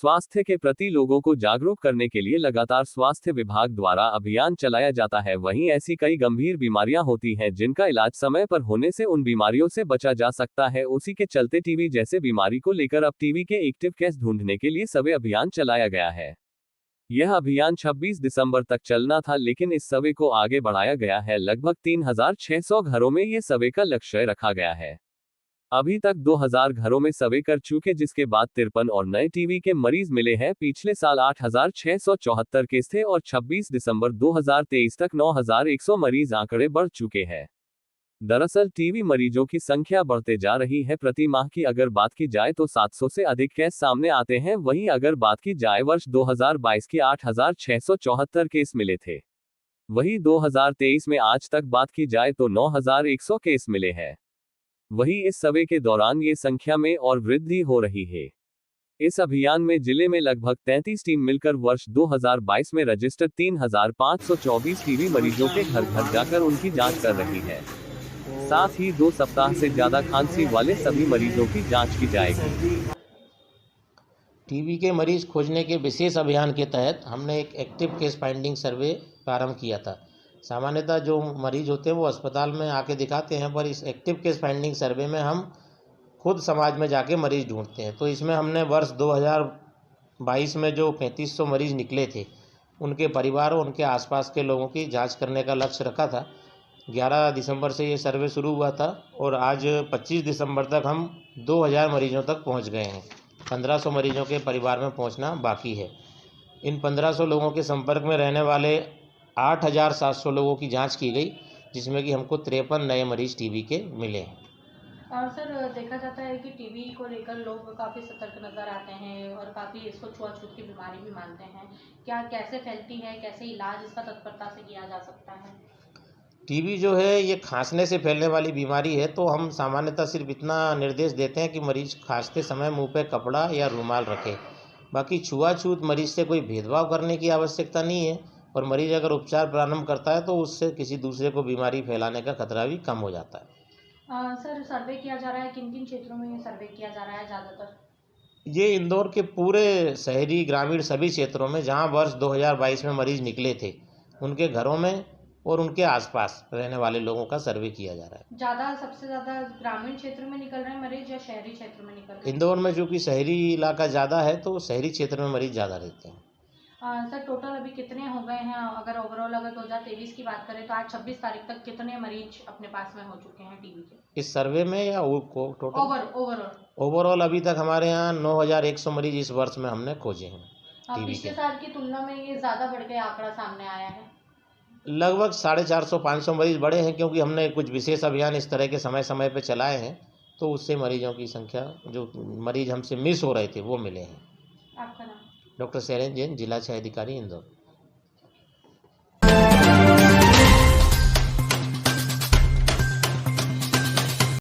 स्वास्थ्य के प्रति लोगों को जागरूक करने के लिए लगातार स्वास्थ्य विभाग द्वारा अभियान चलाया जाता है। वहीं ऐसी कई गंभीर बीमारियां होती हैं जिनका इलाज समय पर होने से उन बीमारियों से बचा जा सकता है। उसी के चलते टीबी जैसे बीमारी को लेकर अब टीबी के एक्टिव केस ढूंढने के लिए सर्वे अभियान चलाया गया है। यह अभियान 26 दिसंबर तक चलना था, लेकिन इस सर्वे को आगे बढ़ाया गया है। लगभग 3600 घरों में ये सर्वे का लक्ष्य रखा गया है। अभी तक 2000 घरों में सर्वे कर चुके, जिसके बाद 53 और नए टीबी के मरीज मिले हैं। पिछले साल 8674 केस थे और 26 दिसंबर 2023 तक 9100 मरीज आंकड़े बढ़ चुके हैं। दरअसल टीबी मरीजों की संख्या बढ़ते जा रही है। प्रति माह की अगर बात की जाए तो 700 से अधिक केस सामने आते हैं। वहीं अगर बात की जाए वर्ष 2022 की 8674 केस मिले थे। वहीं 2023 में आज तक बात की जाए तो 9100 केस मिले हैं। वहीं इस सर्वे के दौरान ये संख्या में और वृद्धि हो रही है। इस अभियान में जिले में लगभग 33 टीम मिलकर वर्ष 2022 में रजिस्टर्ड 3524 टीबी मरीजों के घर घर जाकर उनकी जांच कर रही है। साथ ही 2 सप्ताह से ज्यादा खांसी वाले सभी मरीजों की जांच की जाएगी। टीबी के मरीज खोजने के विशेष अभियान के तहत हमने एक एक्टिव केस फाइंडिंग सर्वे प्रारंभ किया था। सामान्यतः जो मरीज होते हैं वो अस्पताल में आके दिखाते हैं, पर इस एक्टिव केस फाइंडिंग सर्वे में हम खुद समाज में जाके मरीज ढूंढते हैं। तो इसमें हमने वर्ष 2022 में जो 3500 मरीज निकले थे, उनके परिवार और उनके आसपास के लोगों की जांच करने का लक्ष्य रखा था। 11 दिसंबर से ये सर्वे शुरू हुआ था और आज 25 दिसंबर तक हम 2000 मरीजों तक पहुंच गए हैं। 1500 मरीजों के परिवार में पहुंचना बाकी है। इन 1500 लोगों के संपर्क में रहने वाले 8700 लोगों की जांच की गई, जिसमें कि हमको 53 नए मरीज टीबी के मिले हैं। और सर, देखा जाता है कि टीबी को लेकर लोग काफ़ी सतर्क नज़र आते हैं और काफ़ी इसको छुआछूत की बीमारी भी मानते हैं। क्या कैसे फैलती है, कैसे इलाज इसका तत्परता से किया जा सकता है? टीबी जो है ये खांसने से फैलने वाली बीमारी है, तो हम सामान्यतः सिर्फ इतना निर्देश देते हैं कि मरीज खांसते समय मुंह पे कपड़ा या रुमाल रखे। बाकी छुआछूत मरीज से कोई भेदभाव करने की आवश्यकता नहीं है और मरीज अगर उपचार प्रारंभ करता है तो उससे किसी दूसरे को बीमारी फैलाने का खतरा भी कम हो जाता है। सर, सर्वे किया जा रहा है, किन किन क्षेत्रों में ये सर्वे किया जा रहा है ज़्यादातर? ये इंदौर के पूरे शहरी ग्रामीण सभी क्षेत्रों में जहां वर्ष 2022 में मरीज निकले थे, उनके घरों में और उनके आसपास रहने वाले लोगों का सर्वे किया जा रहा है। सबसे ज़्यादा ग्रामीण क्षेत्र में निकल रहे हैं मरीज या शहरी क्षेत्र में निकल रहे हैं? इंदौर में चूँकि शहरी इलाका ज़्यादा है तो शहरी क्षेत्र में मरीज ज़्यादा रहते हैं। सर, टोटल अभी कितने हो गए हैं? अगर ओवरऑल 2023 की बात करें तो आज 26 तारीख तक कितने मरीज अपने पास में हो चुके हैं टीबी के? इस सर्वे में या टोटल? ओवरऑल अभी तक हमारे यहाँ 9100 मरीज इस वर्ष में हमने खोजे हैं टीबी के। पिछले साल की तुलना में ये ज़्यादा बढ़ के आंकड़ा सामने आया है। लगभग 450-500 मरीज बढ़े हैं, क्योंकि हमने कुछ विशेष अभियान इस तरह के समय समय पर चलाए हैं, तो उससे मरीजों की संख्या, जो मरीज हमसे मिस हो रहे थे, वो मिले हैं। आपका नाम? डॉक्टर शैलेंद्र जैन, जिला क्षय अधिकारी, इंदौर।